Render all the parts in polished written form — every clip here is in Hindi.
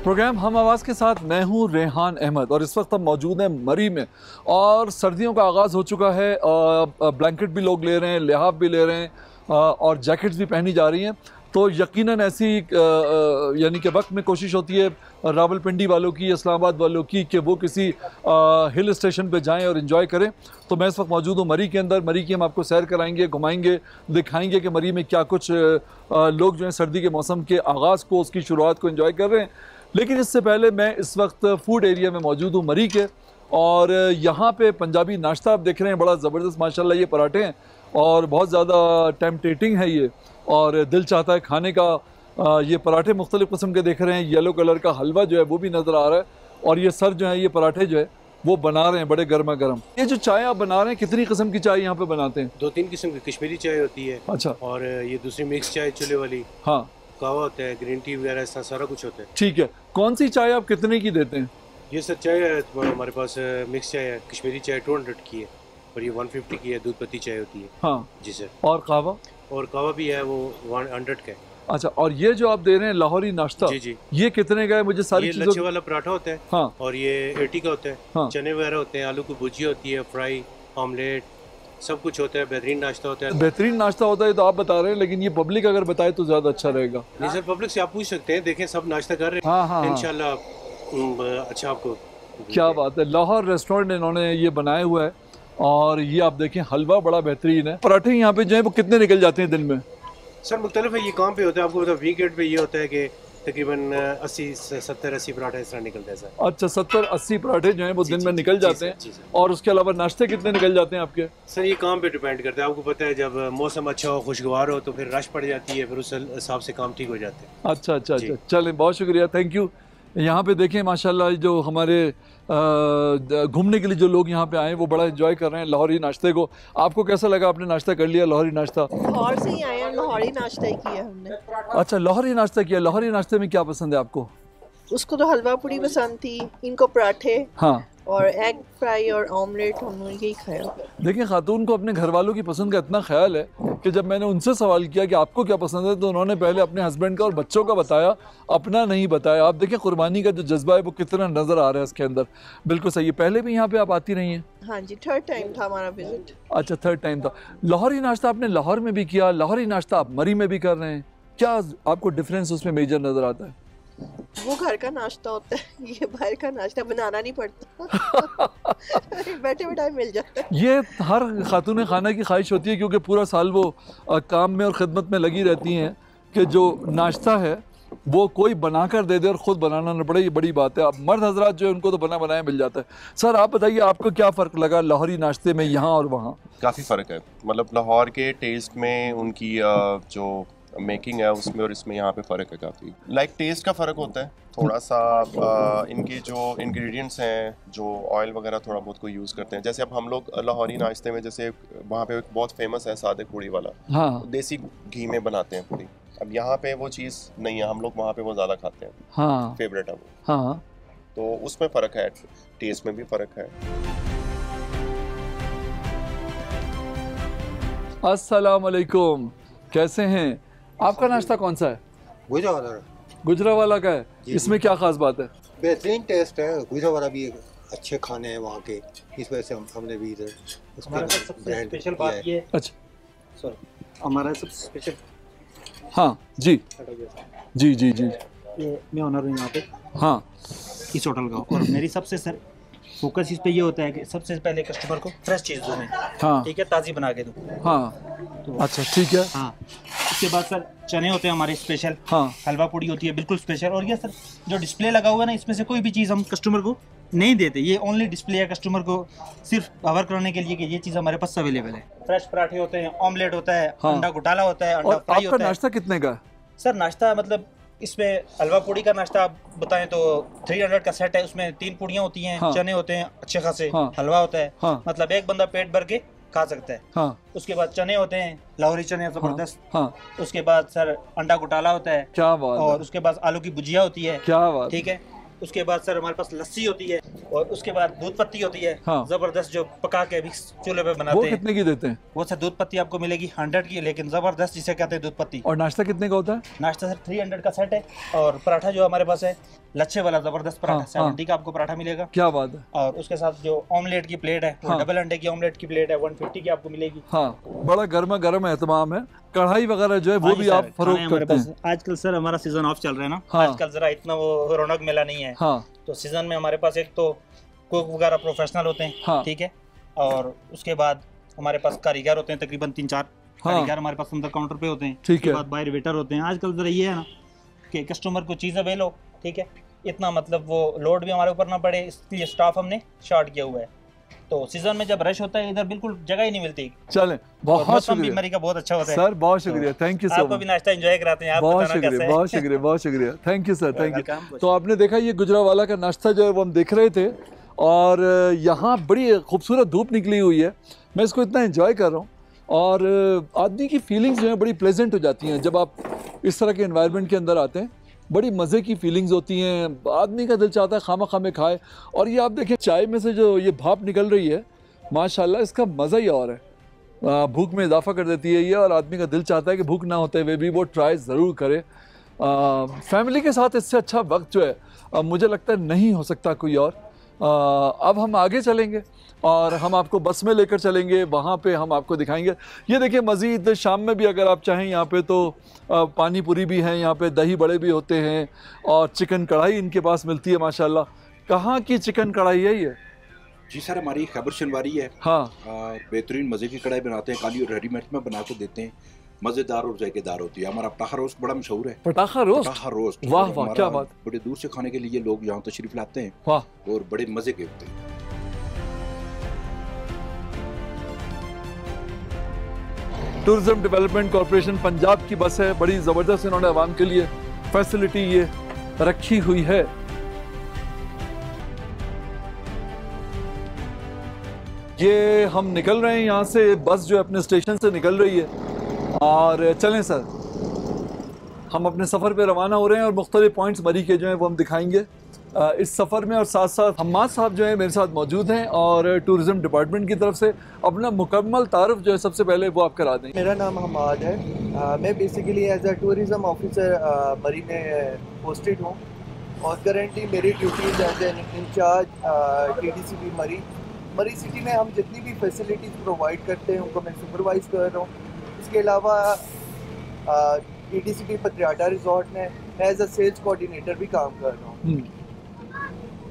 प्रोग्राम हम आवाज़ के साथ मैं हूँ रेहान अहमद और इस वक्त हम मौजूद हैं मरी में और सर्दियों का आगाज़ हो चुका है। ब्लैंकेट भी लोग ले रहे हैं, लिहाफ भी ले रहे हैं और जैकेट्स भी पहनी जा रही हैं। तो यकीनन ऐसी यानी कि वक्त में कोशिश होती है रावलपिंडी वालों की, इस्लामाबाद वालों की कि वो किसी हिल स्टेशन पे जाएं और इन्जॉय करें। तो मैं इस वक्त मौजूद हूँ मरी के अंदर। मरी की हम आपको सैर कराएंगे, घुमाएंगे, दिखाएंगे कि मरी में क्या कुछ लोग जो हैं सर्दी के मौसम के आगाज़ को, उसकी शुरुआत को इन्जॉय कर रहे हैं। लेकिन इससे पहले मैं इस वक्त फूड एरिया में मौजूद हूँ मरी के और यहाँ पे पंजाबी नाश्ता आप देख रहे हैं, बड़ा ज़बरदस्त माशाल्लाह ये पराठे हैं और बहुत ज़्यादा टेम्पटेटिंग है ये और दिल चाहता है खाने का। ये पराठे मुख्तलिफ़ किस्म के देख रहे हैं, येलो कलर का हलवा जो है वो भी नज़र आ रहा है और ये सर जो है ये पराठे जो है वो बना रहे हैं बड़े गर्मा गर्म। ये जो चाय आप बना रहे हैं, कितनी किस्म की चाय यहाँ पे बनाते हैं? 2-3 किस्म की कश्मीरी चाय होती है। अच्छा। और ये दूसरी मिक्स चाय चूल्हे वाली। हाँ। कहवा होता है, ग्रीन टी वगैरह सारा कुछ होता है। ठीक है, कौन सी चाय आप कितने की देते हैं? ये सर चाय है हमारे पास मिक्स चाय है, कश्मीरी चाय 200 की है और ये 150 की है, दूध पत्ती चाय होती है। हाँ जी सर। और कहवा? और कहवा भी है, वो 100 का है। अच्छा, और ये जो आप दे रहे हैं लाहौरी नाश्ता, जी जी, ये कितने का है? मुझे सारी चीज़ों लच्छे वाला पराठा होता है। हाँ। और ये 80 का होता है। हाँ। चने वगैरह होते हैं, आलू की भुजिया होती है, फ्राई, ऑमलेट, सब कुछ होता है। बेहतरीन नाश्ता होता है। बेहतरीन नाश्ता होता है तो आप बता रहे हैं, लेकिन ये पब्लिक अगर बताए तो ज़्यादा अच्छा रहेगा। नहीं सर, पब्लिक से आप पूछ सकते हैं, देखें सब नाश्ता कर रहे हैं। हाँ हाँ, इंशाल्लाह अच्छा आपको। क्या बात है, लाहौर रेस्टोरेंट इन्होंने ये बनाया हुआ है और ये आप देखें हलवा बड़ा बेहतरीन है। पराठे यहाँ पे जो है वो कितने निकल जाते हैं दिन में? सर मुख्तलिफ है, ये काम पे होता है। आपको मतलब वीकेंड पे ये होता है कि तकरीबन 80-70-80 पराठे इस तरह निकलते हैं सर। अच्छा, 70-80 पराठे जो हैं वो दिन में निकल जाते हैं। और उसके अलावा नाश्ते कितने निकल जाते हैं आपके? सर ये काम पे डिपेंड करता है। आपको पता है जब मौसम अच्छा हो, खुशगवार हो, तो फिर रश पड़ जाती है, फिर उस हिसाब से काम ठीक हो जाते हैं। अच्छा अच्छा अच्छा, चलें, बहुत शुक्रिया, थैंक यू। यहाँ पे देखें माशाल्लाह जो हमारे घूमने के लिए जो लोग यहाँ पे आए वो बड़ा एंजॉय कर रहे हैं लाहौरी नाश्ते को। आपको कैसा लगा? आपने नाश्ता कर लिया लाहौरी नाश्ता? लाहौर से ही आए हैं, लाहौरी नाश्ता ही किया हमने। अच्छा, लाहौरी नाश्ता किया। लाहौरी नाश्ते में क्या पसंद है आपको? उसको तो हलवा पूड़ी पसंद थी, इनको पराठे, हाँ, और एग फ्राई और ऑमलेट, हमने यही खाया। देखिए, खातून को अपने घर वालों की पसंद का इतना ख्याल है कि जब मैंने उनसे सवाल किया कि आपको क्या पसंद है तो उन्होंने पहले अपने हस्बैंड का और बच्चों का बताया, अपना नहीं बताया। आप देखिए कुर्बानी का जो जज्बा है वो कितना नज़र आ रहा है इसके अंदर। बिल्कुल सही है। पहले भी यहाँ पे आप आती रही हैं? हाँ जी, 3rd टाइम था हमारा विजिट। अच्छा, 3rd टाइम था। लाहौरी नाश्ता आपने लाहौर में भी किया, लाहौरी नाश्ता आप मरी में भी कर रहे हैं, क्या आपको डिफरेंस उसमें मेजर नज़र आता है? वो घर का नाश्ता होता है, ये बाहर का नाश्ता, बनाना नहीं पड़ता। बैठे बैठे मिल जाता है। ये हर खातून खाना की ख्वाहिश होती है क्योंकि पूरा साल वो काम में और ख़िदमत में लगी रहती हैं कि जो नाश्ता है वो कोई बना कर दे दे और ख़ुद बनाना न पड़े, ये बड़ी बात है। अब मर्द हजरात जो है उनको तो बना बनाया मिल जाता है। सर आप बताइए, आपको क्या फ़र्क लगा लाहौरी नाश्ते में यहाँ और वहाँ? काफ़ी फ़र्क है, मतलब लाहौर के टेस्ट में उनकी जो मेकिंग है उसमें और इसमें यहाँ पे फ़र्क है काफ़ी। लाइक टेस्ट का फ़र्क होता है थोड़ा सा। इनके जो इंग्रेडिएंट्स हैं, जो ऑयल वगैरह थोड़ा बहुत को यूज़ करते हैं। जैसे अब हम लोग लाहौरी नाश्ते में, जैसे वहाँ पे बहुत फेमस है सादिक पूड़ी वाला, हाँ, देसी घी में बनाते हैं पूड़ी। अब यहाँ पे वो चीज़ नहीं है, हम लोग वहाँ पे वो ज़्यादा खाते हैं, हाँ, फेवरेट है वो। हाँ, तो उसमें फ़र्क है, टेस्ट में भी फ़र्क है। अस्सलाम वालेकुम, कैसे हैं? आपका नाश्ता कौन सा है? गुजरावाला। गुजरावाला का है। इसमें क्या खास बात है? बेहतरीन टेस्ट है, गुजरावाला भी अच्छे खाने हैं वहाँ के, इस वजह से हमने भी इधर उसके स्पेशल बात ये। अच्छा सर, हमारा सबसे स्पेशल, हाँ जी जी जी जी, ये मैं ऑनर हूँ यहाँ पे, हाँ, इस होटल का। और मेरी सबसे सर फोकस इस पे ये होता है कि सबसे पहले कस्टमर को फ्रेश चीज़ दूँ मैं, हाँ, ठीक है, ताज़ी बना के दूँ, हाँ, तो अच्छा ठीक है, हाँ। उसके बाद सर चने होते हैं हमारे स्पेशल, हाँ, हलवा पूड़ी होती है बिल्कुल स्पेशल। और ये सर जो डिस्प्ले लगा हुआ है ना, इसमें से कोई भी चीज़ हम कस्टमर को नहीं देते, ये ओनली डिस्प्ले है कस्टमर को सिर्फ कवर करने के लिए कि ये चीज़ हमारे पास अवेलेबल है। फ्रेश पराठे होते हैं, ऑमलेट होता है, हाँ, अंडा घोटाला होता है, अंडा फ्राई होता है। नाश्ता कितने का? सर नाश्ता मतलब इसमें हलवा पूड़ी का नाश्ता आप बताएं तो 300 का सेट है, उसमें 3 पूड़ियाँ होती हैं, हाँ, चने होते हैं अच्छे खासे, हाँ, हलवा होता है, हाँ, मतलब एक बंदा पेट भर के खा सकता है, हाँ। उसके बाद चने होते हैं, लाहौरी चने जबरदस्त, हाँ, हाँ। उसके बाद सर अंडा घोटाला होता है, क्या बात, और उसके बाद आलू की भुजिया होती है, क्या बात, ठीक है। उसके बाद सर हमारे पास लस्सी होती है और उसके बाद दूध पत्ती होती है। हाँ। जबरदस्त जो पका के अभी चूल्हे पे बनाते वो हैं। कितने की देते हैं? वो सर दूध पत्ती आपको मिलेगी 100 की, लेकिन जबरदस्त जिसे कहते हैं दूध पत्ती। और नाश्ता कितने का होता है? नाश्ता सर 300 का सेट है। और पराठा जो हमारे पास है लच्छे वाला जबरदस्त पराठा, 70 का आपको पराठा मिलेगा। क्या बात है। और उसके साथ जो ऑमलेट की प्लेट है वो डबल अंडे की ऑमलेट की प्लेट है 150 की आपको मिलेगी। हाँ, बड़ा गर्मा गर्म एहतमाम है। कढ़ाई वगैरह जो है वो भी आप फरोख्त करते हैं? आजकल सर हमारा सीजन ऑफ चल रहा है ना। हाँ। आजकल जरा इतना वो रौनक मेला नहीं है। हाँ। तो सीजन में हमारे पास एक तो कुक वगैरह प्रोफेशनल होते हैं। हाँ। ठीक है। और उसके बाद हमारे पास कारीगर होते हैं तकरीबन 3-4 कारीगर हमारे पास अंदर काउंटर पे होते हैं। ठीक उसके है। बाद बाहर वेटर होते हैं। आजकल जरा ये है ना कि कस्टमर को चीज़ अवेल हो, ठीक है, इतना मतलब वो लोड भी हमारे ऊपर ना पड़े, इसलिए स्टाफ हमने शॉर्ट किया हुआ है। तो सीजन में जब रश होता है इधर बिल्कुल जगह ही नहीं मिलती। चलें, बहुत शुक्रिया बीमारी का बहुत अच्छा होता है सर, बहुत शुक्रिया, थैंक यू सो मच। आपको भी नाश्ता एंजॉय कराते हैं। आप बहुत शुक्रिया, बहुत शुक्रिया, बहुत शुक्रिया, thank you sir, thank you. तो आपने देखा ये गुजरावाला का नाश्ता जो है वो हम देख रहे थे और यहाँ बड़ी खूबसूरत धूप निकली हुई है। मैं इसको इतना एंजॉय कर रहा हूँ और आदमी की फीलिंग्स जो है बड़ी प्लेजेंट हो जाती हैं जब आप इस तरह के एनवायरनमेंट के अंदर आते हैं। बड़ी मज़े की फीलिंग्स होती हैं, आदमी का दिल चाहता है खामा खामे खाए। और ये आप देखें चाय में से जो ये भाप निकल रही है माशाल्लाह, इसका मज़ा ही और है। भूख में इजाफा कर देती है ये और आदमी का दिल चाहता है कि भूख ना होते हुए भी वो ट्राई ज़रूर करे। फैमिली के साथ इससे अच्छा वक्त जो है मुझे लगता है नहीं हो सकता कोई और। अब हम आगे चलेंगे और हम आपको बस में लेकर चलेंगे, वहाँ पे हम आपको दिखाएंगे। ये देखिए मज़ीद शाम में भी अगर आप चाहें यहाँ पे तो पानी पूरी भी हैं, यहाँ पे दही बड़े भी होते हैं और चिकन कढ़ाई इनके पास मिलती है माशाल्लाह। कहाँ की चिकन कढ़ाई है ये? जी सर, हमारी खैबर शनवारी है। हाँ। बेहतरीन मज़े की कढ़ाई बनाते हैं, काली और हरी मिर्च में बना के देते हैं, मज़ेदार और जायकेदार होती है। हमारा पटाखा रोस्ट बड़ा मशहूर है। पटाखा रोस्ट? पटाखा रोस्ट, वाह वाह, क्या बात। बड़े दूर से खाने के लिए लोग यहाँ तशरीफ लाते हैं। वाह। और बड़े मज़े के होते हैं। टूरिज्म डेवलपमेंट कॉरपोरेशन पंजाब की बस है, बड़ी ज़बरदस्त इन्होंने आवाम के लिए फैसिलिटी ये रखी हुई है। ये हम निकल रहे हैं यहाँ से, बस जो है अपने स्टेशन से निकल रही है और चलें सर, हम अपने सफ़र पे रवाना हो रहे हैं और मुख्तलिफ पॉइंट्स मरी के जो हैं वो हम दिखाएंगे इस सफ़र में। और साथ साथ हम्माद साहब जो है मेरे साथ मौजूद हैं और टूरिज़म डिपार्टमेंट की तरफ से अपना मुकम्मल तारुफ जो है सबसे पहले वो आप करा दें। मेरा नाम हम्माद है। मैं basically as a tourism officer Murree में पोस्टेड हूँ और करेंटली मेरी duties as an incharge TDCP Murree city में हम जितनी भी फैसिलिटीज़ प्रोवाइड करते हैं उनको मैं सुपरवाइज़ कर रहा हूँ। इसके अलावा TDCP पत्रियाटा रिजॉर्ट में एज अ सेल्स कोऑर्डिनेटर भी काम कर रहा हूँ।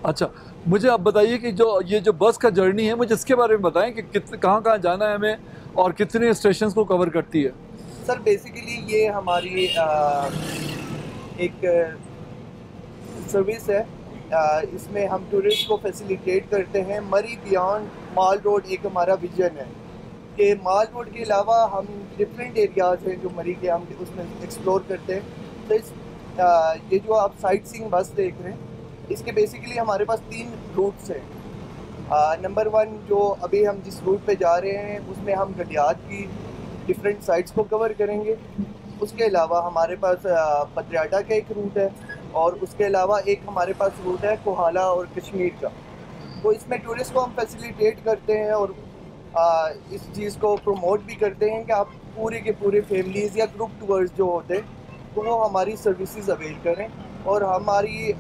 अच्छा, मुझे आप बताइए कि जो ये जो बस का जर्नी है मुझे इसके बारे में बताएं कि कहाँ कहाँ जाना है हमें और कितने स्टेशंस को कवर करती है। सर बेसिकली ये हमारी एक सर्विस है। इसमें हम टूरिस्ट को फैसिलिटेट करते हैं। मरी बियॉन्ड माल रोड एक हमारा विजन है कि माल रोड के अलावा हम डिफरेंट एरियाज़ हैं जो मरी के हम उसमें एक्सप्लोर करते हैं। तो इस ये जो आप साइट सीइंग बस देख रहे हैं इसके बेसिकली हमारे पास 3 रूट्स हैं। नंबर 1 जो अभी हम जिस रूट पे जा रहे हैं उसमें हम गलियात की डिफरेंट साइट्स को कवर करेंगे। उसके अलावा हमारे पास पत्रियाटा का एक रूट है और उसके अलावा एक हमारे पास रूट है कोहाला और कश्मीर का। तो इसमें टूरिस्ट को हम फैसिलिटेट करते हैं और इस चीज़ को प्रमोट भी करते हैं कि आप पूरे के पूरे फैमिलीज़ या ग्रुप टूर्स जो होते हैं तो वो हमारी सर्विसेज अवेल करें। और हमारी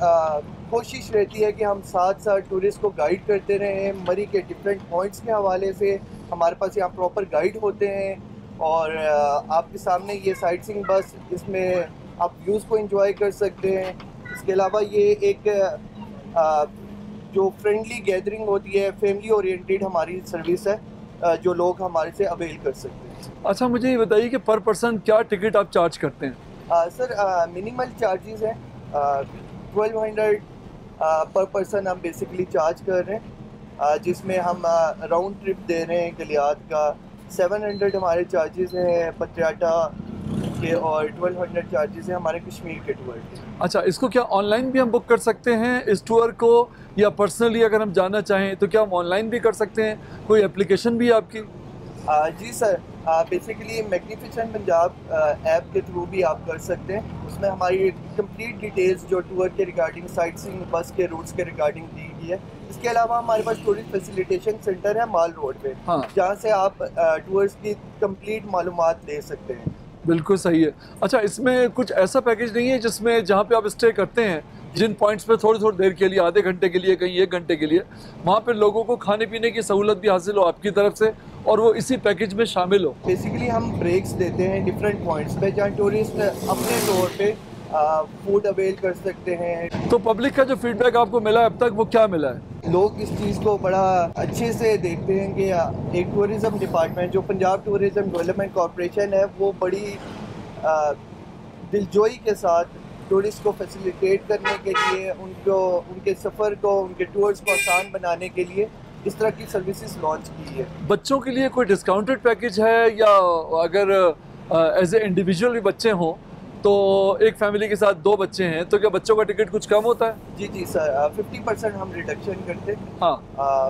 कोशिश रहती है कि हम साथ साथ टूरिस्ट को गाइड करते रहें। मरी के डिफरेंट पॉइंट्स के हवाले से हमारे पास यहाँ प्रॉपर गाइड होते हैं और आपके सामने ये साइट सीइंग बस, इसमें आप व्यूज़ को एंजॉय कर सकते हैं। इसके अलावा ये एक जो फ्रेंडली गैदरिंग होती है, फैमिली ओरिएंटेड हमारी सर्विस है जो लोग हमारे से अवेल कर सकते हैं। अच्छा, मुझे ये बताइए कि पर पर्सन क्या टिकट आप चार्ज करते हैं? सर मिनिमल चार्जेस हैं 1200 पर पर्सन हम बेसिकली चार्ज कर रहे हैं, जिसमें हम राउंड ट्रिप दे रहे हैं गलियात का। 700 हमारे चार्जेस हैं पत्रियाटा के और 1200 चार्जेस हैं हमारे कश्मीर के टूर के। अच्छा, इसको क्या ऑनलाइन भी हम बुक कर सकते हैं इस टूर को, या पर्सनली अगर हम जाना चाहें तो क्या हम ऑनलाइन भी कर सकते हैं? कोई एप्लीकेशन भी है आपकी? जी sir, basically magnificent Punjab app के थ्रू भी आप कर सकते हैं। उसमें हमारी कंप्लीट डिटेल्स जो टूर के रिगार्डिंग, साइट सीइंग, बस के रूट्स के रिगार्डिंग दी गई है। इसके अलावा हमारे पास टूरिस्ट फैसिलिटेशन सेंटर है माल रोड पे, जहाँ से आप टूर्स की कंप्लीट मालूमात ले सकते हैं। बिल्कुल सही है। अच्छा, इसमें कुछ ऐसा पैकेज नहीं है जिसमें जहाँ पे आप स्टे करते हैं, जिन पॉइंट्स पे थोड़ी थोड़ी देर के लिए, आधे घंटे के लिए, कहीं 1 घंटे के लिए, वहाँ पे लोगों को खाने पीने की सहूलत भी हासिल हो आपकी तरफ से और वो इसी पैकेज में शामिल हो? बेसिकली हम ब्रेक्स देते हैं डिफरेंट पॉइंट्स पे, जहाँ टूरिस्ट अपने तौर पे फूड अवेल कर सकते हैं। तो पब्लिक का जो फीडबैक आपको मिला है अब तक, वो क्या मिला है? लोग इस चीज़ को बड़ा अच्छे से देखते हैं कि एक टूरिज़्म डिपार्टमेंट जो पंजाब टूरिज़्म डेवलपमेंट कॉर्पोरेशन है, वो बड़ी दिलजोई के साथ टूरिस्ट को फैसिलिटेट करने के लिए, उनको उनके सफ़र को, उनके टूर्स को आसान बनाने के लिए इस तरह की सर्विसेज लॉन्च की है। बच्चों के लिए कोई डिस्काउंटेड पैकेज है, या अगर एज ए इंडिविजुअल भी बच्चे हों तो एक फैमिली के साथ 2 बच्चे हैं तो क्या बच्चों का टिकट कुछ कम होता है? जी जी सर, 50% हम रिडक्शन करते हैं। हाँ,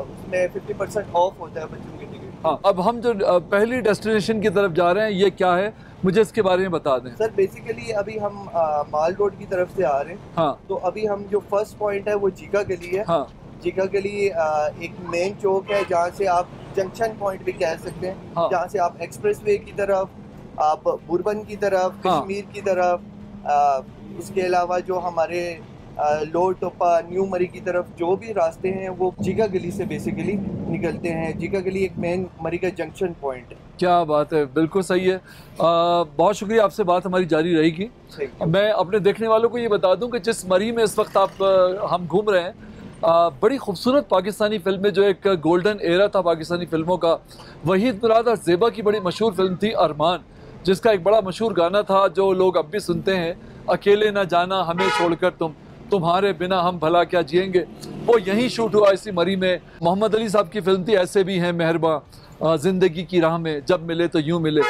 उसमें 50% ऑफ होता है बच्चों के टिकट। हाँ, अब हम जो पहली डेस्टिनेशन की तरफ जा रहे हैं, ये क्या है, मुझे इसके बारे में बता दें। सर बेसिकली अभी हम माल रोड की तरफ से आ रहे हैं। हाँ, तो अभी हम जो फर्स्ट पॉइंट है वो जीका गली है। हाँ, जीका गली एक मेन चौक है, जहाँ से आप जंक्शन पॉइंट भी कह सकते हैं। हाँ, जहाँ से आप एक्सप्रेस वे की तरफ, आप बुरबन की तरफ, हाँ, कश्मीर की तरफ, उसके अलावा जो हमारे लोअर टोपा, न्यू मरी की तरफ जो भी रास्ते हैं वो जीका गली से बेसिकली निकलते हैं। जीका गली एक मेन मरी का जंक्शन पॉइंट है। क्या बात है, बिल्कुल सही है। बहुत शुक्रिया, आपसे बात हमारी जारी रहेगी। मैं अपने देखने वालों को ये बता दूं कि जिस मरी में इस वक्त हम घूम रहे हैं, बड़ी खूबसूरत पाकिस्तानी फिल्में, जो एक गोल्डन एरा था पाकिस्तानी फिल्मों का। वहीद मुराद और ज़ेबा की बड़ी मशहूर फिल्म थी अरमान, जिसका एक बड़ा मशहूर गाना था जो लोग अब भी सुनते हैं, अकेले ना जाना हमें छोड़कर तुम्हारे बिना हम भला क्या जिएंगे। वो यहीं शूट हुआ, इसी मरी में। मोहम्मद अली साहब की फिल्म थी ऐसे भी हैं मेहरबान, ज़िंदगी की राह में जब मिले तो यूँ मिले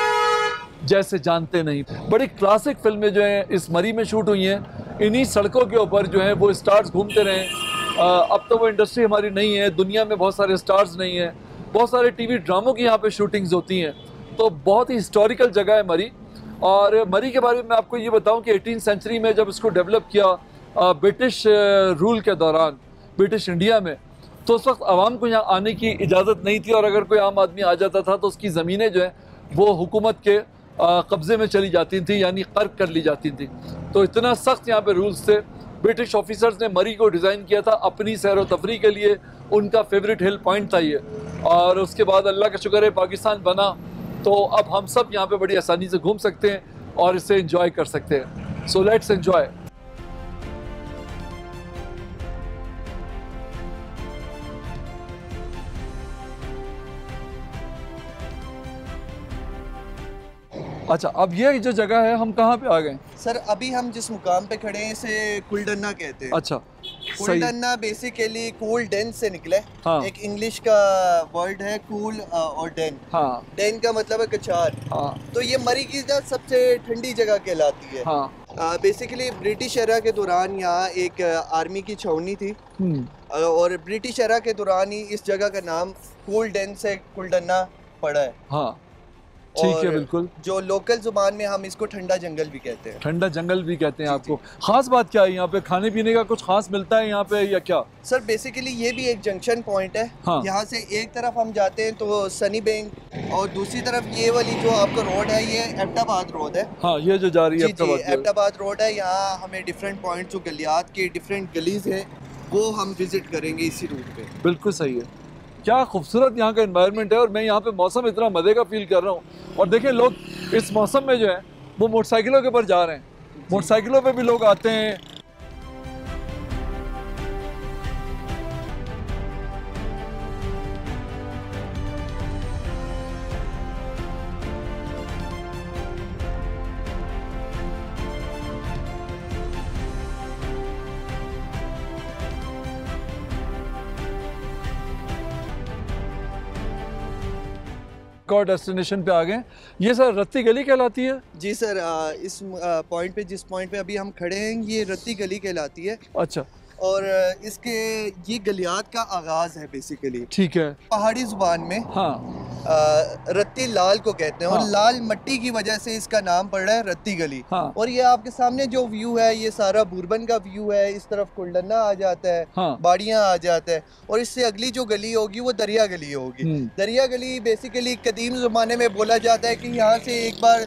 जैसे जानते नहीं। बड़ी क्लासिक फिल्में जो हैं इस मरी में शूट हुई हैं। इन्हीं सड़कों के ऊपर जो है वो स्टार्स घूमते रहे। अब तो वो इंडस्ट्री हमारी नहीं है, दुनिया में बहुत सारे स्टार्स नहीं हैं, बहुत सारे टीवी ड्रामों की यहाँ पे शूटिंग्स होती हैं। तो बहुत ही हिस्टोरिकल जगह है मरी। और मरी के बारे में मैं आपको ये बताऊं कि 18वीं सेंचुरी में जब इसको डेवलप किया ब्रिटिश रूल के दौरान, ब्रिटिश इंडिया में, तो उस वक्त आवाम को यहाँ आने की इजाज़त नहीं थी, और अगर कोई आम आदमी आ जाता था तो उसकी ज़मीनें जो हैं वो हुकूमत के कब्ज़े में चली जाती थी, यानी कर्क कर ली जाती थी। तो इतना सख्त यहाँ पे रूल्स थे। ब्रिटिश ऑफिसर्स ने मरी को डिज़ाइन किया था अपनी सैर व तफरी के लिए, उनका फेवरेट हिल पॉइंट था ये। और उसके बाद अल्लाह का शुक्र है पाकिस्तान बना, तो अब हम सब यहाँ पे बड़ी आसानी से घूम सकते हैं और इसे एंजॉय कर सकते हैं। So let's enjoy. अच्छा, अब ये जो जगह है, हम कहाँ पे आ गए? सर अभी हम जिस मुकाम पे खड़े हैं इसे कुलडन्ना कहते हैं। अच्छा, कुलडन्ना बेसिकली कूल डेन से निकले। हाँ, एक इंग्लिश का वर्ड है कूल और डेन। हाँ, डेन का मतलब है कचार। हाँ, तो ये मरी की सबसे ठंडी जगह कहलाती है। हाँ, बेसिकली ब्रिटिश एरा के दौरान यहाँ एक आर्मी की छावनी थी, और ब्रिटिश एरा के दौरान ही इस जगह का नाम कूल डेन से कुलडन्ना पड़ा है। हाँ, ठीक है, बिल्कुल। जो लोकल जुबान में हम इसको ठंडा जंगल भी कहते हैं। ठंडा जंगल भी कहते हैं आपको। खास बात क्या है यहाँ पे? खाने पीने का कुछ खास मिलता है यहाँ पे या क्या? सर बेसिकली ये भी एक जंक्शन पॉइंट है। हाँ, यहाँ से एक तरफ हम जाते हैं तो सनी बैंक, और दूसरी तरफ ये वाली जो आपका रोड है ये एबटाबाद रोड है। हाँ, ये जो जा रही है एबटाबाद रोड है। यहाँ हमें डिफरेंट पॉइंट जो गलियात के डिफरेंट गलीज है वो हम विजिट करेंगे इसी रूट पे। बिल्कुल सही है। क्या खूबसूरत यहाँ का एनवायरनमेंट है, और मैं यहाँ पे मौसम इतना मज़े का फील कर रहा हूँ। और देखिए, लोग इस मौसम में जो है वो मोटरसाइकिलों के ऊपर जा रहे हैं, मोटरसाइकिलों पे भी लोग आते हैं। और डेस्टिनेशन पे आ गए। ये सर रत्ती गली कहलाती है? जी सर, इस पॉइंट पे, जिस पॉइंट पे अभी हम खड़े हैं, ये रत्ती गली कहलाती है। अच्छा, और इसके ये गलियात का आगाज है बेसिकली। ठीक है। पहाड़ी जुबान में हाँ रत्ती लाल को कहते हैं, हाँ। और लाल मट्टी की वजह से इसका नाम पड़ रहा है रत्ती गली। हाँ। और ये आपके सामने जो व्यू है ये सारा बुरबन का व्यू है, इस तरफ कुल्लन्ना आ जाता है, हाँ। बाड़ियाँ आ जाता है, और इससे अगली जो गली होगी वो दरिया गली होगी। दरिया गली बेसिकली कदीम ज़माने में बोला जाता है कि यहाँ से एक बार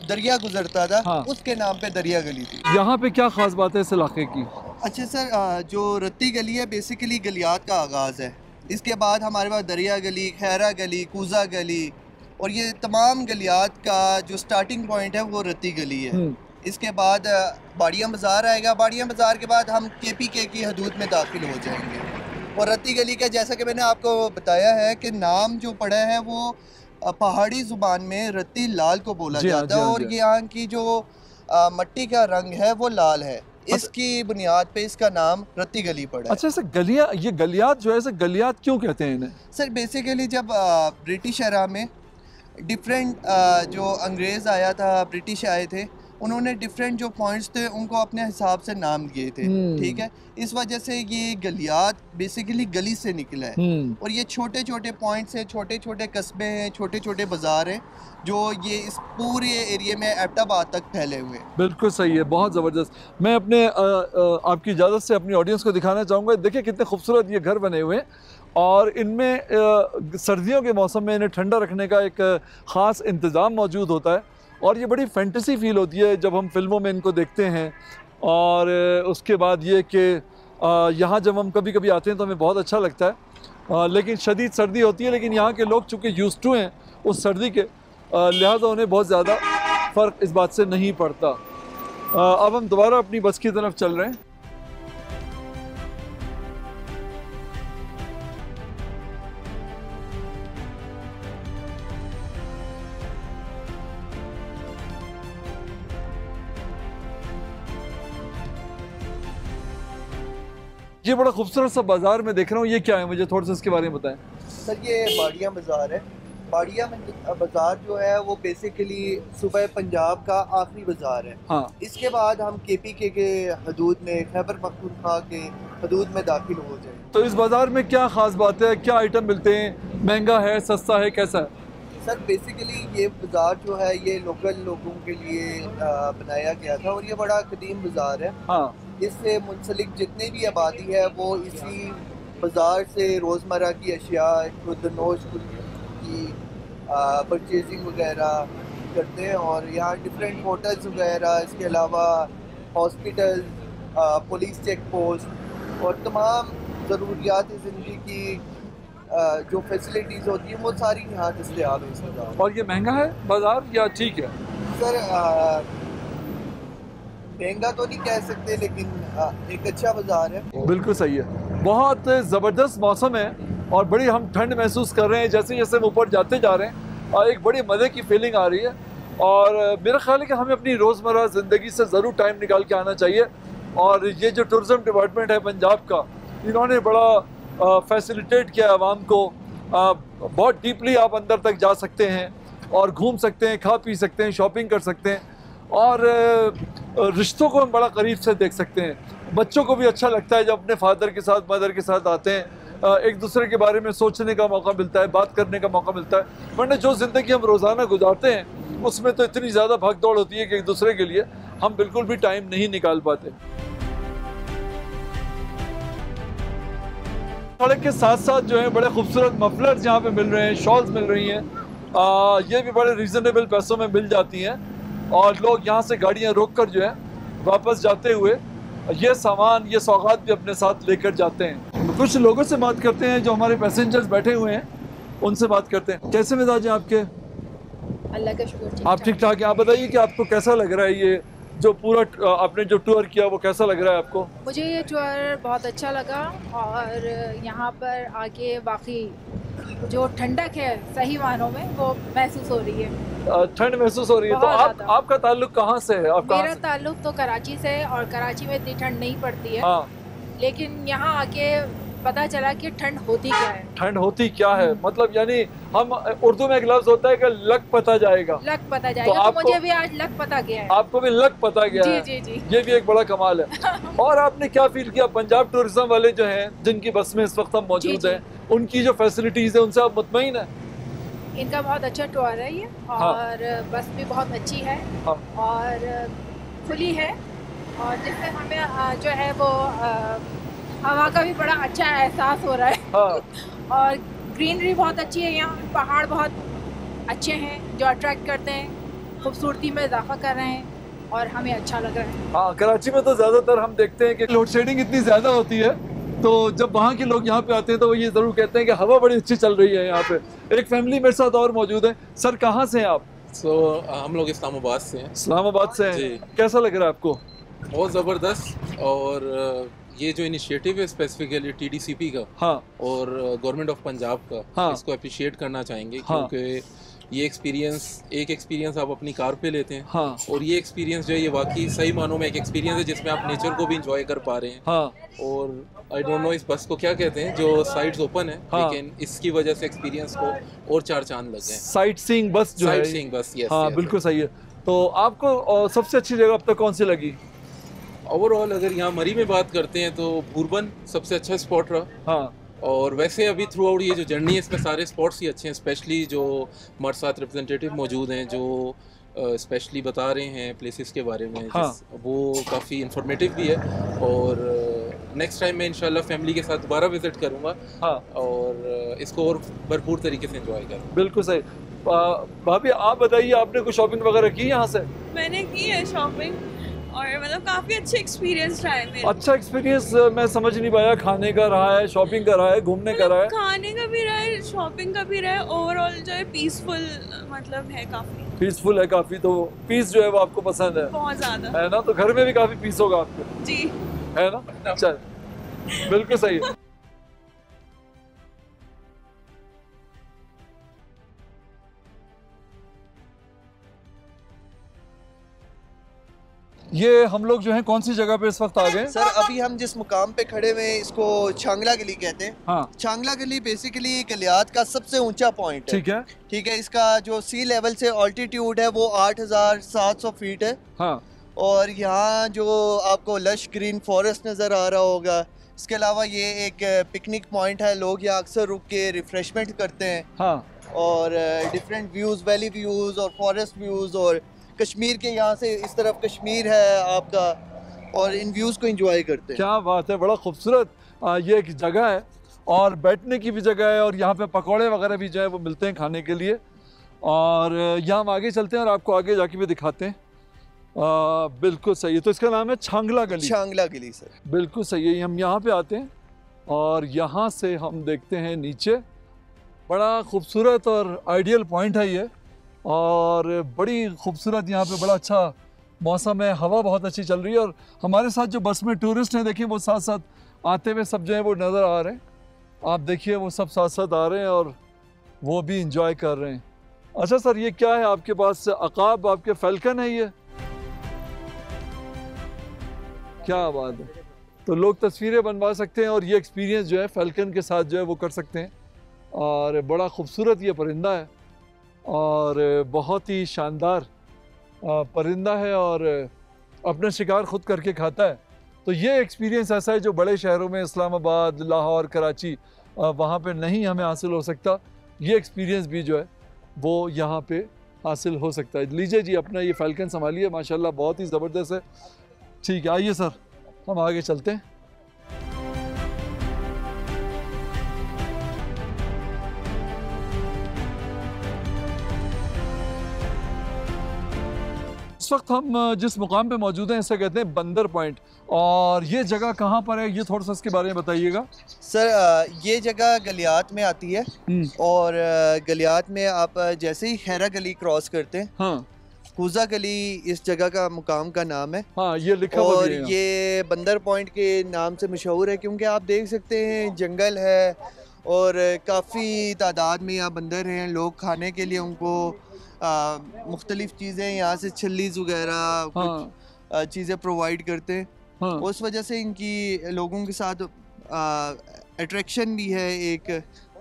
दरिया गुजरता था। हाँ। उसके नाम पे दरिया गली थी। यहाँ पे क्या खास बात है इस इलाके की? अच्छा सर, जो रत्ती गली है बेसिकली गलियात का आगाज़ है। इसके बाद हमारे पास दरिया गली, खैरा गली, कूजा गली, और ये तमाम गलियात का जो स्टार्टिंग पॉइंट है वो रत्ती गली है। इसके बाद बाड़ियाँ बाज़ार आएगा, बाड़ियाँ बाज़ार के बाद हम KPK की हदूद में दाखिल हो जाएंगे। और रत्ती गली का जैसा कि मैंने आपको बताया है कि नाम जो पड़ा है वो पहाड़ी ज़ुबान में रत्ती लाल को बोला जाता है, और यहाँ की जो मट्टी का रंग है वो लाल है। इसकी बुनियाद पे इसका नाम रत्ती गली पड़ा है। अच्छा, ऐसे गलियाँ, ये गलियात जो है, ऐसे गलियात क्यों कहते हैं इन्हें? सर बेसिकली जब ब्रिटिश एरा में डिफरेंट जो अंग्रेज़ आया था, ब्रिटिश आए थे, उन्होंने डिफरेंट जो पॉइंट्स थे उनको अपने हिसाब से नाम दिए थे। ठीक है, इस वजह से ये गलियात बेसिकली गली से निकला है। और ये छोटे छोटे पॉइंट्स हैं, छोटे छोटे कस्बे हैं, छोटे छोटे बाजार हैं जो ये इस पूरे एरिया में एबटाबाद तक फैले हुए। बिल्कुल सही है, बहुत ज़बरदस्त। मैं अपने आपकी इजाज़त से अपनी ऑडियंस को दिखाना चाहूँगा। देखिए कितने खूबसूरत ये घर बने हुए हैं, और इनमें सर्दियों के मौसम में इन्हें ठंडा रखने का एक ख़ास इंतज़ाम मौजूद होता है, और ये बड़ी फैंटेसी फील होती है जब हम फिल्मों में इनको देखते हैं। और उसके बाद ये कि यहाँ जब हम कभी कभी आते हैं तो हमें बहुत अच्छा लगता है, लेकिन शदीद सर्दी होती है, लेकिन यहाँ के लोग चूँकि यूज्ड टू हैं उस सर्दी के, लिहाजा उन्हें बहुत ज़्यादा फ़र्क इस बात से नहीं पड़ता। अब हम दोबारा अपनी बस की तरफ चल रहे हैं। ये बड़ा खूबसूरत सा बाजार में देख रहा हूँ, ये क्या है, मुझे थोड़ा सा इसके बारे में बताएं। सर ये बाड़ियाँ बाज़ार है। बाड़ियाँ बाज़ार जो है वो बेसिकली सुबह पंजाब का आखिरी बाज़ार है। हाँ। इसके बाद हम KPK के हदूद में, खैबर पख्तूनख्वा के हदूद में दाखिल हो जाए। तो इस बाज़ार में क्या ख़ास बात है, क्या आइटम मिलते हैं, महंगा है, सस्ता है, कैसा है? सर बेसिकली ये बाज़ार जो है ये लोकल लोगों के लिए बनाया गया था, और ये बड़ा कदीम बाज़ार है। हाँ। इससे मुंसलिक जितनी भी आबादी है वो इसी बाज़ार से रोज़मर्रा की अशिया, खुदनोश की परचेजिंग वगैरह करते हैं। और यहाँ डिफरेंट होटल्स वगैरह, इसके अलावा हॉस्पिटल, पुलिस चेक पोस्ट और तमाम ज़रूरियात ज़िंदगी की जो फैसिलिटीज़ होती हैं वो सारी यहाँ दस्तयाब है इस बाज़ार। और ये महंगा है बाज़ार या ठीक है? सर महंगा तो नहीं कह सकते, लेकिन एक अच्छा बाज़ार है। बिल्कुल सही है। बहुत ज़बरदस्त मौसम है और बड़ी हम ठंड महसूस कर रहे हैं। जैसे जैसे हम ऊपर जाते जा रहे हैं और एक बड़ी मज़े की फीलिंग आ रही है, और मेरा ख्याल है कि हमें अपनी रोज़मर्रा ज़िंदगी से ज़रूर टाइम निकाल के आना चाहिए। और ये जो टूरिज़म डिपार्टमेंट है पंजाब का, इन्होंने बड़ा फैसिलिटेट किया आवाम को। बहुत डीपली आप अंदर तक जा सकते हैं और घूम सकते हैं, खा पी सकते हैं, शॉपिंग कर सकते हैं, और रिश्तों को हम बड़ा करीब से देख सकते हैं। बच्चों को भी अच्छा लगता है जब अपने फादर के साथ, मदर के साथ आते हैं, एक दूसरे के बारे में सोचने का मौका मिलता है, बात करने का मौका मिलता है। वरना जो ज़िंदगी हम रोज़ाना गुजारते हैं उसमें तो इतनी ज़्यादा भाग दौड़ होती है कि एक दूसरे के लिए हम बिल्कुल भी टाइम नहीं निकाल पाते। सड़क के साथ साथ जो है बड़े खूबसूरत मफलर्स यहाँ पे मिल रहे हैं, शॉल्स मिल रही हैं, ये भी बड़े रिजनेबल पैसों में मिल जाती हैं, और लोग यहाँ से गाड़ियाँ रोककर जो है वापस जाते हुए ये सामान, ये सौगात भी अपने साथ लेकर जाते हैं। कुछ लोगों से बात करते हैं जो हमारे पैसेंजर्स बैठे हुए हैं, उनसे बात करते हैं। कैसे मिजाज हैं आपके? अल्लाह का शुक्र, आप ठीक ठाक हैं। आप बताइए कि आपको कैसा लग रहा है, ये जो पूरा आपने जो टूर किया वो कैसा लग रहा है आपको? मुझे ये टूर बहुत अच्छा लगा, और यहाँ पर आके बाकी जो ठंडक है सही मानों में वो महसूस हो रही है। ठंड महसूस हो रही है। तो आपका ताल्लुक कहाँ से है? मेरा ताल्लुक तो कराची से है, और कराची में इतनी ठंड नहीं पड़ती है। हाँ। लेकिन यहाँ आके पता चला कि ठंड होती क्या है। ठंड होती क्या है मतलब, यानी हम उर्दू में एक लफ्ज होता है कि लक पता जाएगा, लक पता जाएगा, तो मुझे भी आज लक पता गया है। आपको भी लक पता गया जी, है। जी, जी। ये भी एक बड़ा कमाल है। और आपने क्या फील किया, पंजाब टूरिज्म वाले जो हैं जिनकी बस में इस वक्त हम मौजूद हैं, उनकी जो फैसिलिटीज है उनसे आप मुतमईन है? इनका बहुत अच्छा टूर है ये, और बस भी बहुत अच्छी है और खुली है, और जिससे हमें जो है वो हवा का भी बड़ा अच्छा एहसास हो रहा है। और ग्रीनरी बहुत अच्छी है यहाँ, पहाड़ बहुत अच्छे हैं जो अट्रैक्ट करते हैं, खूबसूरती में इजाफा कर रहे हैं और हमें अच्छा लग रहा है। हाँ, कराची में तो ज़्यादातर हम देखते हैं कि लोड शेडिंग इतनी ज़्यादा होती है, तो जब वहाँ के लोग यहाँ पे आते हैं तो वो ये ज़रूर कहते हैं कि हवा बड़ी अच्छी चल रही है यहाँ पे। एक फैमिली मेरे साथ और मौजूद है। सर कहाँ से हैं आप? हम लोग इस्लामाबाद से हैं। इस्लामाबाद से हैं, कैसा लग रहा है आपको? बहुत ज़बरदस्त। और ये जो इनिशिएटिव है स्पेसिफिकली TDCP का और गवर्नमेंट ऑफ पंजाब का, इसको अप्रिशिएट करना चाहेंगे, क्योंकि ये एक एक्सपीरियंस आप अपनी कार पे लेते हैं, और ये एक्सपीरियंस जो है ये वाकई सही मानों में एक एक्सपीरियंस है जिसमें आप नेचर को भी इंजॉय कर पा रहे हैं। और आई डोंट नो इस बस को क्या कहते हैं, जो साइड्स ओपन है, लेकिन इसकी वजह से एक्सपीरियंस को और 4 चांद लग गए। साइट सीइंग बस जो है, साइट सीइंग बस, यस, हाँ बिल्कुल सही है। तो आपको सबसे अच्छी जगह अब तक कौन सी लगी? ओवरऑल अगर यहाँ मरी में बात करते हैं तो भूरबन सबसे अच्छा स्पॉट रहा। और वैसे अभी थ्रू आउट ये जो जर्नी है इसमें सारे स्पॉट्स ही अच्छे हैं, स्पेशली जो हमारे साथ रिप्रेजेंटेटिव मौजूद हैं जो स्पेशली बता रहे हैं प्लेसेस के बारे में, वो काफ़ी इंफॉर्मेटिव भी है। और नेक्स्ट टाइम मैं इंशाल्लाह फैमिली के साथ दोबारा विजिट करूँगा और इसको और भरपूर तरीके से एंजॉय करूँगा। बिल्कुल सही। भाभी आप बताइए, आपने कुछ शॉपिंग वगैरह की यहाँ से? मैंने की है शॉपिंग, और मतलब काफ़ी अच्छे एक्सपीरियंस रहा है मेरा। अच्छा एक्सपीरियंस मैं समझ नहीं पाया, खाने का रहा है, शॉपिंग का रहा है, घूमने का रहा है? खाने का भी रहा है, शॉपिंग का भी रहा है, ओवरऑल जो है पीसफुल मतलब है, काफ़ी पीसफुल है काफ़ी। तो पीस जो है वो आपको पसंद है? बहुत ज़्यादा है ना, तो घर में भी काफ़ी पीस होगा आपको? जी है ना, चल बिल्कुल सही है। ये हम लोग जो हैं कौन सी जगह पे इस वक्त आ गए? सर अभी हम जिस मुकाम पे खड़े हुए हैं इसको छांगला गली कहते हैं। छांगला गली बेसिकली गलियात का सबसे ऊंचा पॉइंट है। ठीक है, इसका जो सी लेवल से ऑल्टीट्यूड है वो 8700 फीट है। और यहाँ जो आपको लश ग्रीन फॉरेस्ट नज़र आ रहा होगा, इसके अलावा ये एक पिकनिक पॉइंट है, लोग यहाँ अक्सर रुक के रिफ्रेशमेंट करते हैं। और डिफरेंट व्यूज़, वैली व्यूज़ और फॉरेस्ट व्यूज़, और कश्मीर के यहाँ से इस तरफ कश्मीर है आपका, और इन व्यूज़ को एंजॉय करते हैं। क्या बात है, बड़ा खूबसूरत ये एक जगह है, और बैठने की भी जगह है, और यहाँ पे पकौड़े वगैरह भी जो है वो मिलते हैं खाने के लिए। और यहाँ हम आगे चलते हैं और आपको आगे जाके भी दिखाते हैं। बिल्कुल सही है। तो इसका नाम है छांगला गली? छांगला गली सर, बिल्कुल सही है। हम यहाँ पे आते हैं और यहाँ से हम देखते हैं नीचे, बड़ा खूबसूरत और आइडियल पॉइंट है ये, और बड़ी खूबसूरत यहाँ पे बड़ा अच्छा मौसम है, हवा बहुत अच्छी चल रही है। और हमारे साथ जो बस में टूरिस्ट हैं देखिए वो साथ साथ आते हुए सब जो है वो नज़र आ रहे हैं। आप देखिए वो सब साथ साथ आ रहे हैं और वो भी इंजॉय कर रहे हैं। अच्छा सर, ये क्या है आपके पास? अकाब आपके फैल्कन है ये? क्या बात है। तो लोग तस्वीरें बनवा सकते हैं और ये एक्सपीरियंस जो है फैल्कन के साथ जो है वो कर सकते हैं। और बड़ा खूबसूरत ये परिंदा है और बहुत ही शानदार परिंदा है, और अपना शिकार खुद करके खाता है। तो ये एक्सपीरियंस ऐसा है जो बड़े शहरों में इस्लामाबाद, लाहौर, कराची वहाँ पे नहीं हमें हासिल हो सकता। ये एक्सपीरियंस भी जो है वो यहाँ पे हासिल हो सकता है। लीजिए जी अपना ये फैल्कन संभालिए, माशाल्लाह बहुत ही ज़बरदस्त है। ठीक है, आइए सर हम आगे चलते हैं। इस वक्त हम जिस मुकाम पे मौजूद हैं इसे कहते हैं बंदर पॉइंट, और ये जगह कहाँ पर है, ये थोड़ा सा इसके बारे में बताइएगा। सर ये जगह गलियात में आती है, और गलियात में आप जैसे ही खैरा गली क्रॉस करते हैं, खूजा गली इस जगह का मुकाम का नाम है। ये लिखा हुआ और ये बंदर पॉइंट के नाम से मशहूर है, क्योंकि आप देख सकते हैं जंगल है और काफ़ी तादाद में यहाँ बंदर हैं। लोग खाने के लिए उनको मुख्तलिफ चीज़ें यहाँ से छिल्लीज वगैरह कुछ चीज़ें प्रोवाइड करते हैं। उस वजह से इनकी लोगों के साथ अट्रैक्शन भी है एक,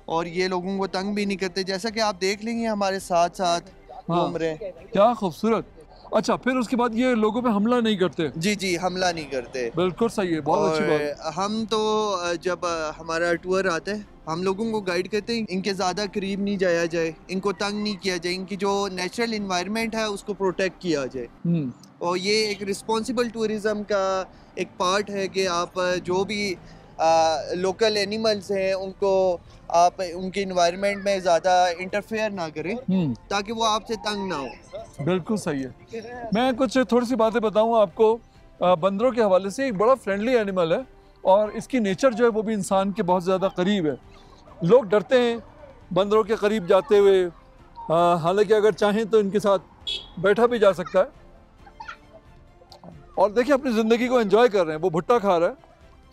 और ये लोगों को तंग भी नहीं करते, जैसा कि आप देख लेंगे हमारे साथ साथ घूम रहे हैं। क्या खूबसूरत। अच्छा, फिर उसके बाद ये लोगों पे हमला नहीं करते? जी जी, हमला नहीं करते। बिल्कुल सही है, बहुत अच्छी बात। हम तो जब हमारा टूर आता है हम लोगों को गाइड करते हैं इनके ज़्यादा करीब नहीं जाया जाए, इनको तंग नहीं किया जाए, इनकी जो नेचुरल इन्वायरमेंट है उसको प्रोटेक्ट किया जाए। और ये एक रिस्पॉन्सिबल टूरिज़म का एक पार्ट है कि आप जो भी लोकल एनिमल्स हैं उनको आप उनके इन्वायरमेंट में ज़्यादा इंटरफेयर ना करें ताकि वो आपसे तंग ना हो। बिल्कुल सही है। मैं कुछ थोड़ी सी बातें बताऊँ आपको बंदरों के हवाले से। एक बड़ा फ्रेंडली एनिमल है और इसकी नेचर जो है वो भी इंसान के बहुत ज़्यादा करीब है। लोग डरते हैं बंदरों के करीब जाते हुए, हालांकि अगर चाहें तो इनके साथ बैठा भी जा सकता है। और देखिए अपनी ज़िंदगी को एंजॉय कर रहे हैं। वो भुट्टा खा रहा है,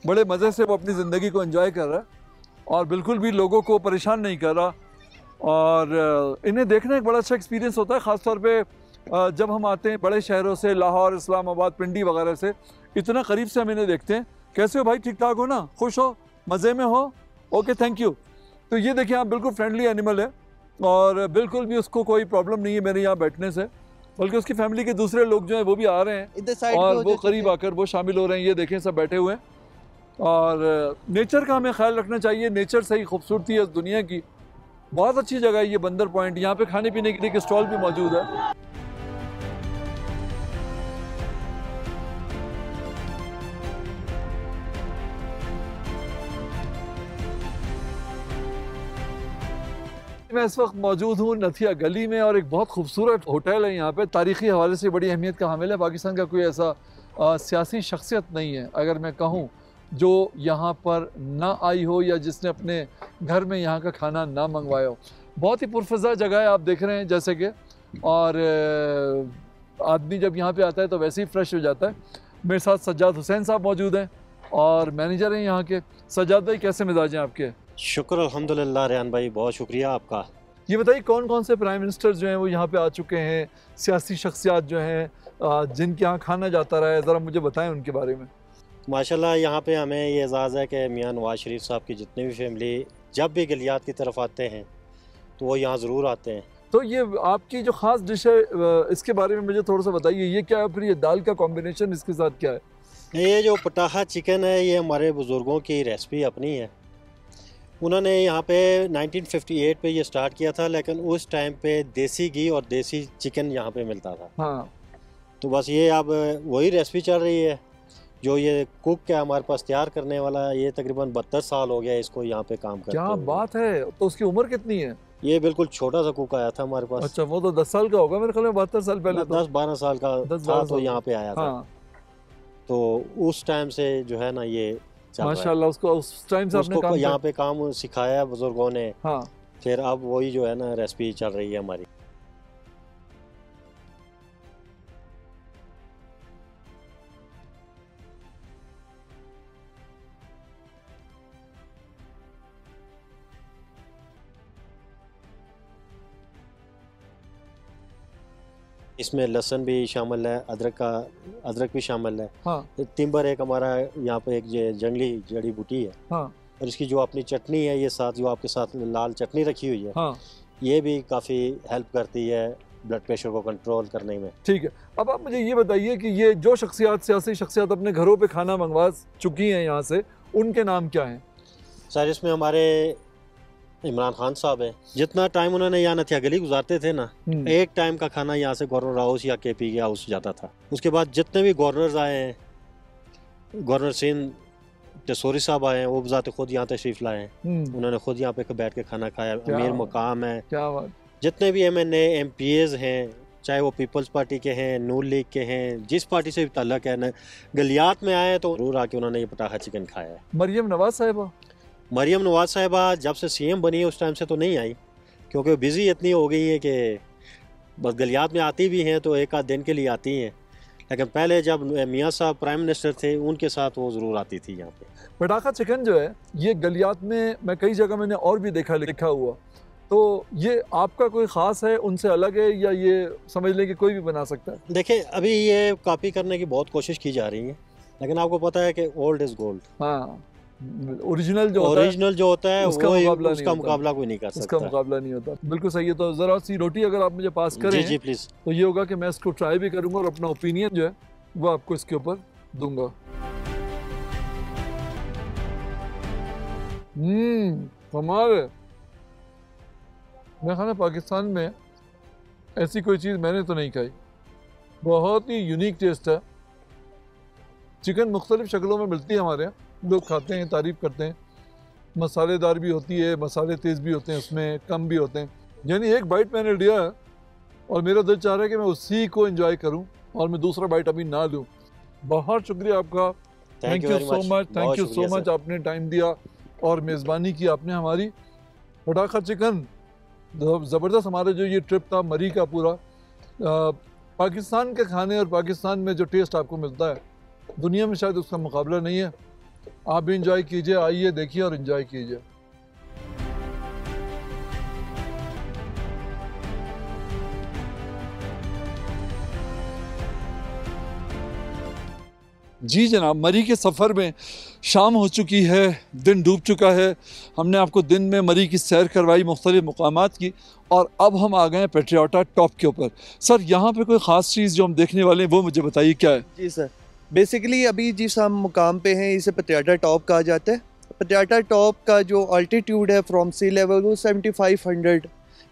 बड़े मज़े से वो अपनी ज़िंदगी को एंजॉय कर रहा है और बिल्कुल भी लोगों को परेशान नहीं कर रहा। और इन्हें देखना एक बड़ा अच्छा एक्सपीरियंस होता है, ख़ास तौर पे जब हम आते हैं बड़े शहरों से, लाहौर, इस्लामाबाद, पिंडी वगैरह से, इतना करीब से हम इन्हें देखते हैं। कैसे हो भाई, ठीक ठाक हो ना, खुश हो, मज़े में हो, ओके थैंक यू। तो ये देखिए आप, बिल्कुल फ्रेंडली एनिमल है और बिल्कुल भी उसको कोई प्रॉब्लम नहीं है मेरे यहाँ बैठने से, बल्कि उसकी फैमिली के दूसरे लोग जो हैं वो भी आ रहे हैं और वो करीब आकर वो शामिल हो रहे हैं। ये देखें सब बैठे हुए हैं। और नेचर का हमें ख्याल रखना चाहिए, नेचर से ही खूबसूरती है इस दुनिया की। बहुत अच्छी जगह है ये बंदर पॉइंट। यहाँ पे खाने पीने के लिए स्टॉल भी मौजूद है। मैं इस वक्त मौजूद हूँ नथिया गली में और एक बहुत खूबसूरत होटल है यहाँ पे, तारीख़ी हवाले से बड़ी अहमियत का हामिल है। पाकिस्तान का कोई ऐसा सियासी शख्सियत नहीं है अगर मैं कहूँ जो यहाँ पर ना आई हो या जिसने अपने घर में यहाँ का खाना ना मंगवाया हो। बहुत ही पुरफ़ज़ा जगह है, आप देख रहे हैं जैसे कि, और आदमी जब यहाँ पे आता है तो वैसे ही फ्रेश हो जाता है। मेरे साथ सज्जाद हुसैन साहब मौजूद हैं और मैनेजर हैं यहाँ के। सज्जाद भाई, कैसे मिजाज हैं आपके? शुक्र अल्हम्दुलिल्लाह रेहान भाई, बहुत शुक्रिया आपका। ये बताइए कौन कौन से प्राइम मिनिस्टर जो हैं वो यहाँ पे आ चुके हैं, सियासी शख्सियात जो हैं जिनके यहाँ खाना जाता रहा है, ज़रा मुझे बताएं उनके बारे में। माशाल्लाह यहाँ पे हमें ये एजाज़ है कि मियाँ नवाज़ शरीफ साहब की जितनी भी फैमिली जब भी गलियात की तरफ आते हैं तो वो यहाँ ज़रूर आते हैं। तो ये आपकी जो ख़ास डिश है इसके बारे में मुझे थोड़ा सा बताइए, ये क्या है? फिर ये दाल का कॉम्बिनेशन इसके साथ क्या है? ये जो पटाखा चिकन है ये हमारे बुज़ुर्गों की रेसिपी अपनी है। उन्होंने यहाँ पे 1958 पे ये स्टार्ट किया था, लेकिन उस टाइम पे देसी घी और देसी चिकन यहाँ पे मिलता था। हाँ। तो बस ये अब वही रेसिपी चल रही है। जो ये कुक है हमारे पास तैयार करने वाला, ये तकरीबन 72 साल हो गया इसको यहाँ पे काम करते क्या बात है! तो उसकी उम्र कितनी है? ये बिल्कुल छोटा सा कुक आया था हमारे पास। अच्छा, वो तो 10 साल का होगा मेरे ख्याल में, 72 साल पहले। 10-12 साल का था तो यहाँ पे आया था। तो उस टाइम से जो है ना ये माशाल्लाह उसको उस टाइम से आपने काम यहाँ पे काम सिखाया बुजुर्गों ने। हाँ। फिर अब वही जो है ना रेसिपी चल रही है हमारी। इसमें लहसुन भी शामिल है, अदरक भी शामिल है। हाँ। तिम्बर एक हमारा यहाँ पे एक जंगली जड़ी बूटी है। हाँ। और इसकी जो अपनी चटनी है, ये साथ जो आपके साथ लाल चटनी रखी हुई है। हाँ। ये भी काफ़ी हेल्प करती है ब्लड प्रेशर को कंट्रोल करने में। ठीक है, अब आप मुझे ये बताइए कि ये जो शख्सियात, सियासी शख्सियात अपने घरों पे खाना मंगवा चुकी हैं यहाँ से, उनके नाम क्या हैं? सर इसमें हमारे इमरान खान साहब है। जितना टाइम उन्होंने यहाँ नथिया गली गुजारते थे ना, एक टाइम का खाना यहाँ से गवर्नर हाउस या KP के हाउस जाता था। उसके बाद जितने भी गवर्नर्स आए हैं, गवर्नर सिंध टेसोरी साहब आए हैं, वो बजाते खुद यहाँ तशरीफ लाए हैं। उन्होंने खुद यहाँ पे बैठ के खाना खाया। अमीर मुकाम है। क्या बात। जितने भी MNA MPs हैं, चाहे वो पीपल्स पार्टी के हैं, नून लीग के हैं, जिस पार्टी से भी ताल्लुक है, गलियात में आए तो जरूर आके उन्होंने ये पटाखा चिकन खाया है। मरियम नवाज साहिबा जब से CM बनी है उस टाइम से तो नहीं आई, क्योंकि बिज़ी इतनी हो गई है कि बस गलियात में आती भी हैं तो एक आध दिन के लिए आती हैं। लेकिन पहले जब मियाँ साहब प्राइम मिनिस्टर थे उनके साथ वो ज़रूर आती थी यहाँ पे। पटाखा चिकन जो है ये गलियात में मैं कई जगह मैंने और भी देखा लिखा हुआ, तो ये आपका कोई ख़ास है, उनसे अलग है, या ये समझ लें कि कोई भी बना सकता है? देखिए अभी ये कॉपी करने की बहुत कोशिश की जा रही है, लेकिन आपको पता है कि ओल्ड इज़ गोल्ड। हाँ ओरिजिनल जो होता है उसका मुकाबला कोई नहीं कर सकता, उसका मुकाबला नहीं होता। बिल्कुल सही है। तो ज़रा सी रोटी अगर आप मुझे पास करें जी प्लीज़, तो ये होगा कि मैं इसको ट्राई भी करूँगा और अपना ओपिनियन जो है वो आपको इसके ऊपर दूंगा। कमाल है। मैं खाना पाकिस्तान में ऐसी कोई चीज़ मैंने तो नहीं खाई, बहुत ही यूनिक टेस्ट है। चिकन मुख्तलिफ शक्लों में मिलती है हमारे यहाँ, लोग खाते हैं, तारीफ़ करते हैं। मसालेदार भी होती है, मसाले तेज़ भी होते हैं, उसमें कम भी होते हैं। यानी एक बाइट मैंने लिया है और मेरा दिल चाह रहा है कि मैं उसी को एंजॉय करूं और मैं दूसरा बाइट अभी ना लूं। बहुत शुक्रिया आपका, thank you so much, thank you so much. आपने टाइम दिया और मेज़बानी की आपने हमारी। पटाखा चिकन ज़बरदस्त। हमारा जो ये ट्रिप था मरी का पूरा, पाकिस्तान के खाने और पाकिस्तान में जो टेस्ट आपको मिलता है दुनिया में शायद उसका मुकाबला नहीं है। आप भी इंजॉय कीजिए, आइए देखिए और इंजॉय कीजिए। जी जनाब, मरी के सफ़र में शाम हो चुकी है, दिन डूब चुका है। हमने आपको दिन में मरी की सैर करवाई, मुख्तलिफ मकामात की, और अब हम आ गए हैं पेट्रियाटा टॉप के ऊपर। सर यहाँ पे कोई ख़ास चीज़ जो हम देखने वाले हैं वो मुझे बताइए क्या है? जी सर, बेसिकली अभी जिस हम मुकाम पे हैं इसे पेट्रियाटा टॉप कहा जाता है। पेट्रियाटा टॉप का जो अल्टीट्यूड है फ्रॉम सी लेवल वो 7500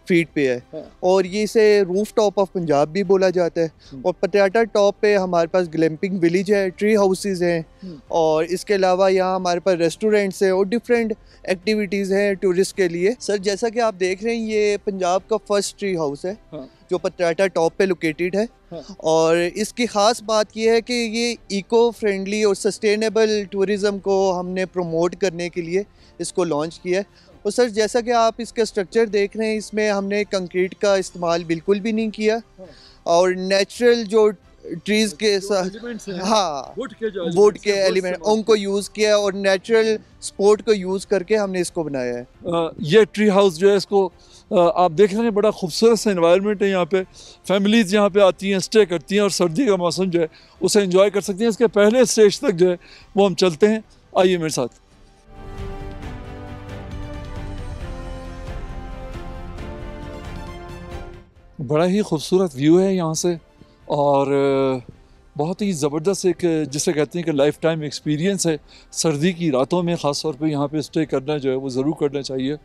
फीट पे है और ये इसे रूफ टॉप ऑफ पंजाब भी बोला जाता है। और पेट्रियाटा टॉप पे हमारे पास ग्लैम्पिंग विलेज है, ट्री हाउसेस हैं और इसके अलावा यहाँ हमारे पास रेस्टोरेंट्स हैं और डिफरेंट एक्टिविटीज़ हैं टूरिस्ट के लिए। सर जैसा कि आप देख रहे हैं ये पंजाब का फर्स्ट ट्री हाउस है जो पेट्रियाटा टॉप पे लोकेटेड है। और इसकी ख़ास बात यह है कि ये इको फ्रेंडली और सस्टेनेबल टूरिज़म को हमने प्रमोट करने के लिए इसको लॉन्च किया है। और सर जैसा कि आप इसका स्ट्रक्चर देख रहे हैं इसमें हमने कंक्रीट का इस्तेमाल बिल्कुल भी नहीं किया और नेचुरल जो ट्रीज़ के साथ वुड के एलिमेंट उनको यूज़ किया और नेचुरल स्पोर्ट को यूज़ करके हमने इसको बनाया है। ये ट्री हाउस जो है इसको आप देख रहे हैं, बड़ा खूबसूरत सा एनवायरनमेंट है। यहाँ पे फैमिलीज़ यहाँ पे आती हैं, स्टे करती हैं और सर्दी का मौसम जो है उसे एंजॉय कर सकती हैं। इसके पहले स्टेज तक जो है वो हम चलते हैं, आइए मेरे साथ। बड़ा ही खूबसूरत व्यू है यहाँ से और बहुत ही ज़बरदस्त एक जिसे कहते हैं कि लाइफ टाइम एक्सपीरियंस है। सर्दी की रातों में ख़ास तौर पे यहाँ पे स्टे करना जो है वो ज़रूर करना चाहिए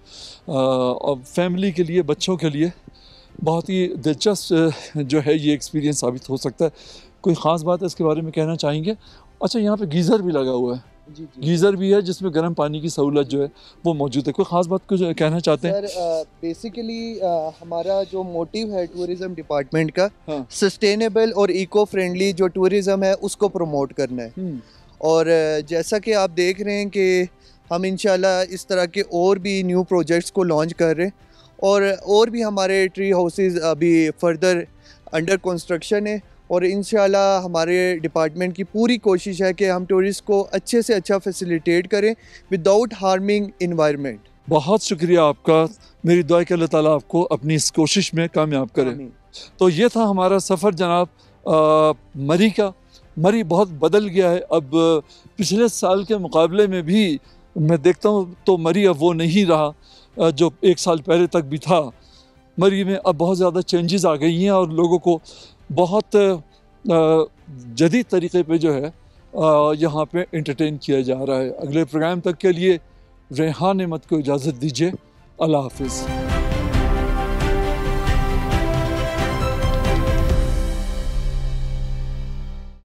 और फैमिली के लिए, बच्चों के लिए बहुत ही दिलचस्प जो है ये एक्सपीरियंस साबित हो सकता है। कोई ख़ास बात है इसके बारे में कहना चाहेंगे? अच्छा, यहाँ पे गीज़र भी लगा हुआ है। जी। गीज़र भी है जिसमें गर्म पानी की सहूलत जो है वो मौजूद है। कोई ख़ास बात कुछ कहना चाहते हैं? सर बेसिकली हमारा जो मोटिव है टूरिज़म डिपार्टमेंट का सस्टेनेबल और इको फ्रेंडली जो टूरिज़म है उसको प्रमोट करना है। और जैसा कि आप देख रहे हैं कि हम इंशाल्लाह इस तरह के और भी न्यू प्रोजेक्ट्स को लॉन्च कर रहे हैं और भी हमारे ट्री हाउसेस अभी फर्दर अंडर कंस्ट्रक्शन है और इंशाल्लाह हमारे डिपार्टमेंट की पूरी कोशिश है कि हम टूरिस्ट को अच्छे से अच्छा फैसिलिटेट करें विदाउट हार्मिंग इन्वायरमेंट। बहुत शुक्रिया आपका। मेरी दुआ है कि अल्लाह ताला आपको अपनी इस कोशिश में कामयाब करे। तो ये था हमारा सफ़र जनाब मरी का। मरी बहुत बदल गया है। अब पिछले साल के मुकाबले में भी मैं देखता हूँ तो मरी अब वो नहीं रहा जो एक साल पहले तक भी था। मरी में अब बहुत ज़्यादा चेंजेस आ गई हैं और लोगों को बहुत जदीद तरीके पे जो है यहाँ पे एंटरटेन किया जा रहा है। अगले प्रोग्राम तक के लिए रेहान अहमद को इजाज़त दीजिए। अल्लाह हाफिज़।